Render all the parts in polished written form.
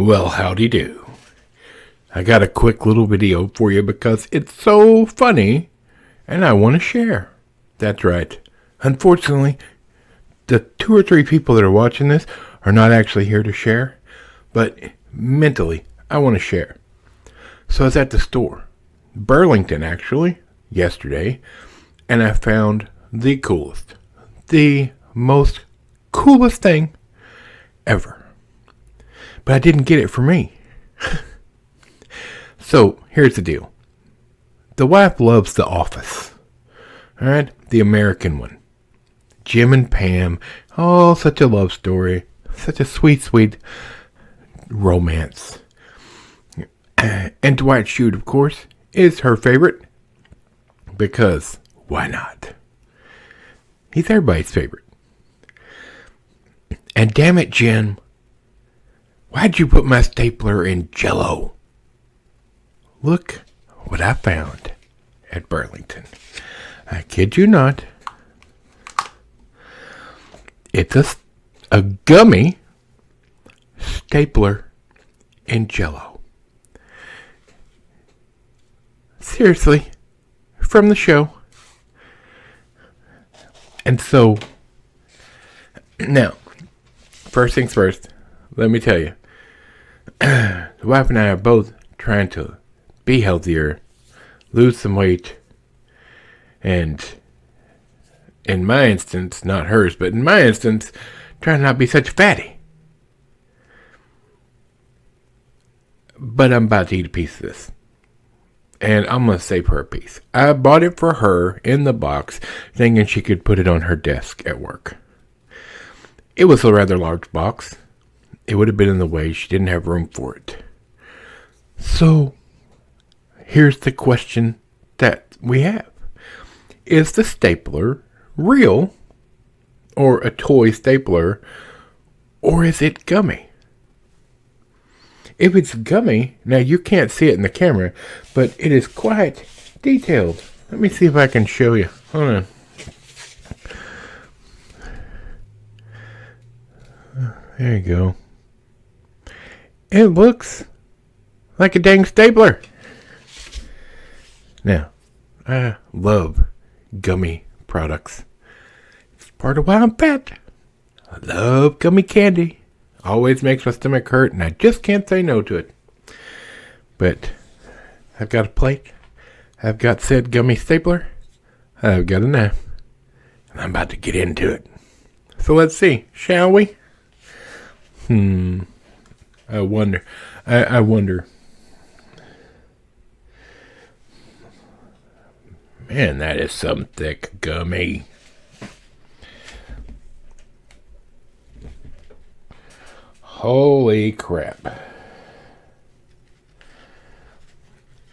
Well, howdy do. I got a quick little video for you because it's so funny and I want to share. That's right. Unfortunately, the 2 or 3 people that are watching this are not actually here to share, but mentally, I want to share. So I was at the store, Burlington actually, yesterday, and I found the most coolest thing ever. But I didn't get it for me. So, here's the deal. The wife loves The Office. Alright? The American one. Jim and Pam. Oh, such a love story. Such a sweet, sweet romance. And Dwight Schrute, of course, is her favorite. Because, why not? He's everybody's favorite. And damn it, Jim. Why'd you put my stapler in Jell-O? Look what I found at Burlington. I kid you not. It's a gummy stapler in Jell-O. Seriously, from the show. And so, now, first things first, let me tell you. The wife and I are both trying to be healthier, lose some weight, and in my instance, not hers, but in my instance, trying not to be such a fatty. But I'm about to eat a piece of this. And I'm going to save her a piece. I bought it for her in the box, thinking she could put it on her desk at work. It was a rather large box. It would have been in the way. She didn't have room for it. So, here's the question that we have. Is the stapler real, or a toy stapler, or is it gummy? If it's gummy, now you can't see it in the camera, but it is quite detailed. Let me see if I can show you. Hold on. There you go. It looks like a dang stapler. Now, I love gummy products. It's part of why I'm fat. I love gummy candy. Always makes my stomach hurt, and I just can't say no to it. But I've got a plate. I've got said gummy stapler. I've got a knife. And I'm about to get into it. So let's see, shall we? I wonder. I wonder. Man, that is some thick gummy. Holy crap.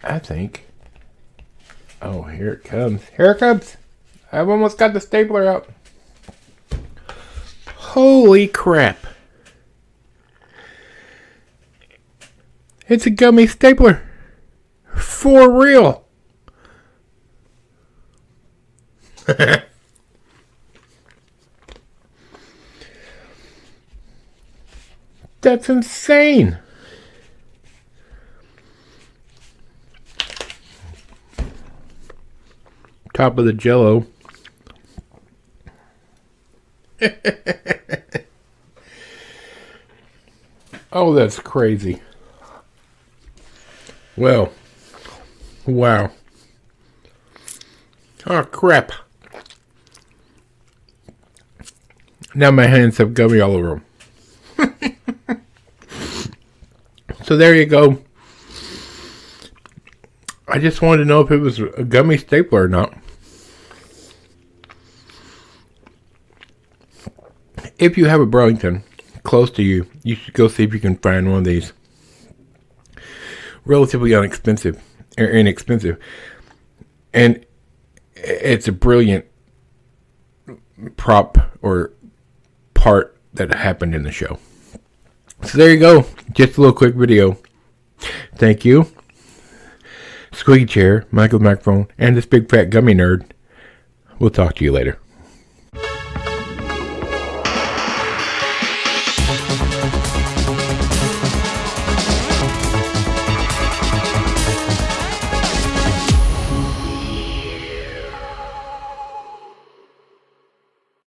I think. Oh, here it comes. Here it comes. I've almost got the stapler out. Holy crap. It's a gummy stapler. For real. That's insane. Top of the Jell-O. Oh, that's crazy. Well, wow. Oh, crap. Now my hands have gummy all over them. So there you go. I just wanted to know if it was a gummy stapler or not. If you have a Burlington close to you, you should go see if you can find one of these. Relatively inexpensive. And it's a brilliant prop or part that happened in the show. So there you go. Just a little quick video. Thank you. Squeaky Chair, Michael the Microphone, and this big fat gummy nerd. We'll talk to you later.